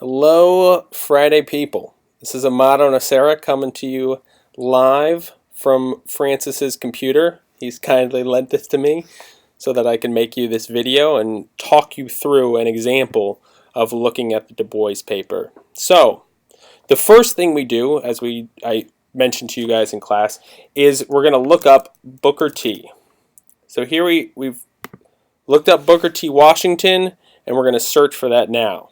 Hello, Friday people. This is Amato coming to you live from Francis's computer. He's kindly lent this to me so that I can make you this video and talk you through an example of looking at the Du Bois paper. So, the first thing we do, as I mentioned to you guys in class, is we're going to look up Booker T. So here we've looked up Booker T. Washington, and we're going to search for that now.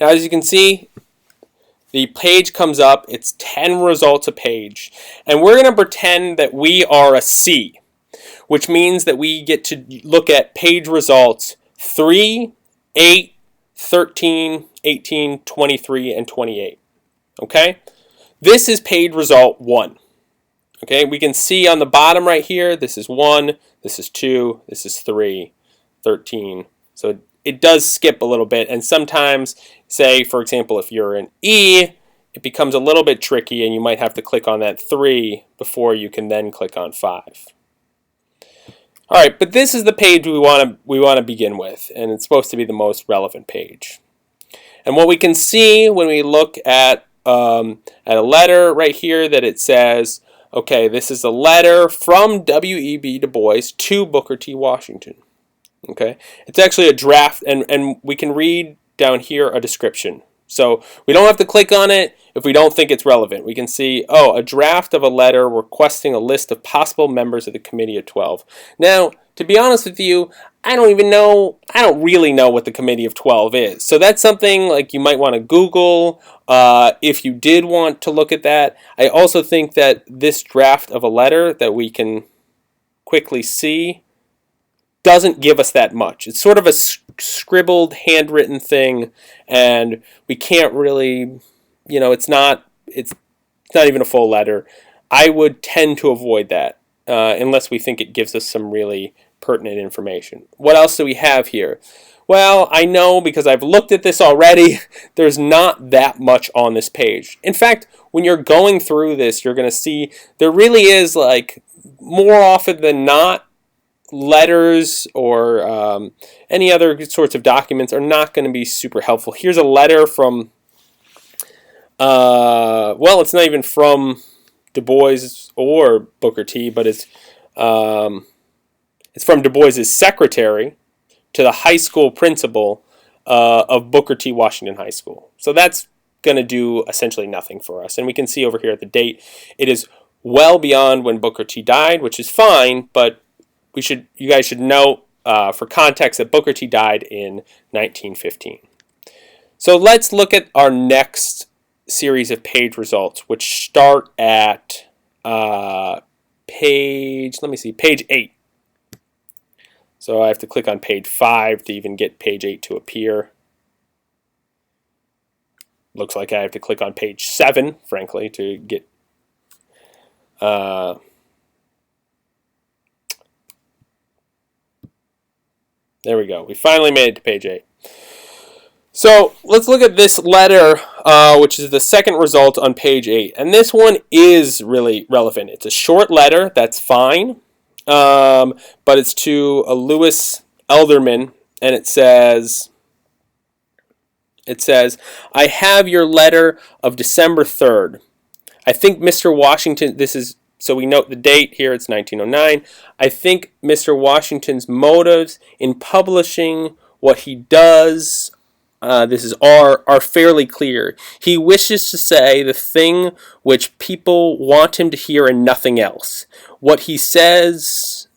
Now, as you can see, the page comes up. It's 10 results a page. And we're going to pretend that we are a C, which means that we get to look at page results 3, 8, 13, 18, 23, and 28. Okay? This is page result 1. Okay? We can see on the bottom right here, this is 1, this is 2, this is 3, 13. So it does skip a little bit, and sometimes, say, for example, if you're an E, it becomes a little bit tricky, and you might have to click on that 3 before you can then click on 5. All right, but this is the page we want to begin with, and it's supposed to be the most relevant page. And what we can see when we look at a letter right here, that it says, okay, this is a letter from W.E.B. Du Bois to Booker T. Washington. Okay, it's actually a draft, and we can read down here a description. So we don't have to click on it if we don't think it's relevant. We can see, oh, a draft of a letter requesting a list of possible members of the Committee of 12. Now, to be honest with you, I don't really know what the Committee of 12 is. So that's something like you might want to Google if you did want to look at that. I also think that this draft of a letter that we can quickly see doesn't give us that much. It's sort of a scribbled, handwritten thing, and we can't really, it's not even a full letter. I would tend to avoid that unless we think it gives us some really pertinent information. What else do we have here? Well, I know because I've looked at this already, there's not that much on this page. In fact, when you're going through this, you're going to see there really is, like, more often than not, letters or any other sorts of documents are not going to be super helpful. Here's a letter from, well, it's not even from Du Bois or Booker T, but it's from Du Bois' secretary to the high school principal of Booker T. Washington High School. So that's going to do essentially nothing for us. And we can see over here at the date, it is well beyond when Booker T died, which is fine, but you guys should note for context that Booker T died in 1915. So let's look at our next series of page results, which start at page 8. So I have to click on page 5 to even get page 8 to appear. Looks like I have to click on page 7, frankly, to get there we go. We finally made it to page 8. So let's look at this letter, which is the second result on page 8. And this one is really relevant. It's a short letter. That's fine. But it's to a Lewis Elderman. And it says, I have your letter of December 3rd. I think Mr. Washington, so we note the date here, it's 1909. I think Mr. Washington's motives in publishing what he does, are fairly clear. He wishes to say the thing which people want him to hear and nothing else. What he says,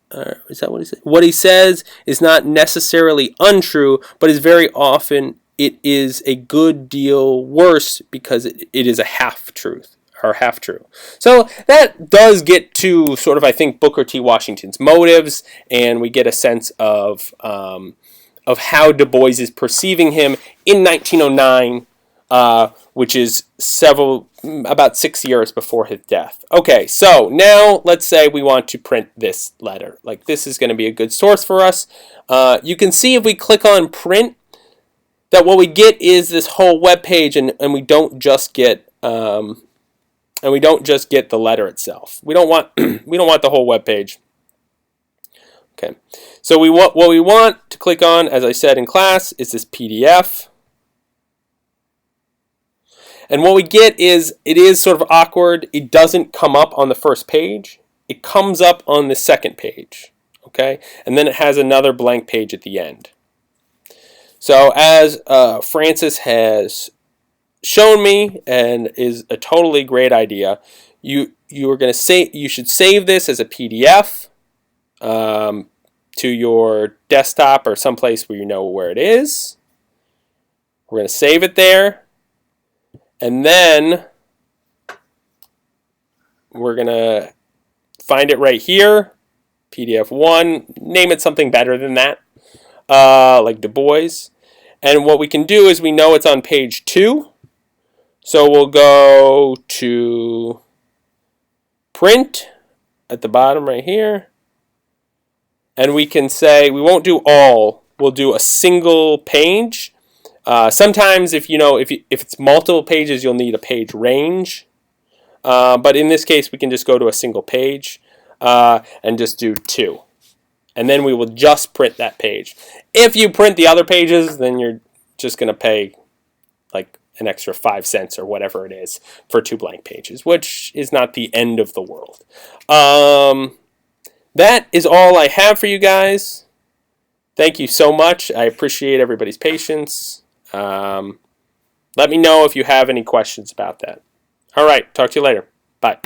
is that what he said? What he says is not necessarily untrue, but is very often it is a good deal worse because it is a half-truth. Or half true. So that does get to sort of, I think, Booker T. Washington's motives, and we get a sense of how Du Bois is perceiving him in 1909, which is about 6 years before his death. Okay, so now let's say we want to print this letter. Like, this is going to be a good source for us. You can see if we click on print that what we get is this whole web page, and we don't just get the letter itself. We don't want the whole web page. Okay, So what we want to click on, as I said in class, is this PDF. And what we get is, it is sort of awkward. It doesn't come up on the first page. It comes up on the second page. Okay? And then it has another blank page at the end. So as Francis has shown me, and is a totally great idea, you should save this as a PDF to your desktop or someplace where you know where it is. We're going to save it there. And then we're going to find it right here, PDF 1. Name it something better than that, like Bois. And what we can do is, we know it's on page 2. So we'll go to print at the bottom right here. And we can say, we won't do all, we'll do a single page. Sometimes if it's multiple pages, you'll need a page range. But in this case, we can just go to a single page and just do 2. And then we will just print that page. If you print the other pages, then you're just going to pay like an extra 5 cents or whatever it is for 2 blank pages, which is not the end of the world. That is all I have for you guys. Thank you so much. I appreciate everybody's patience. Let me know if you have any questions about that. All right, talk to you later. Bye.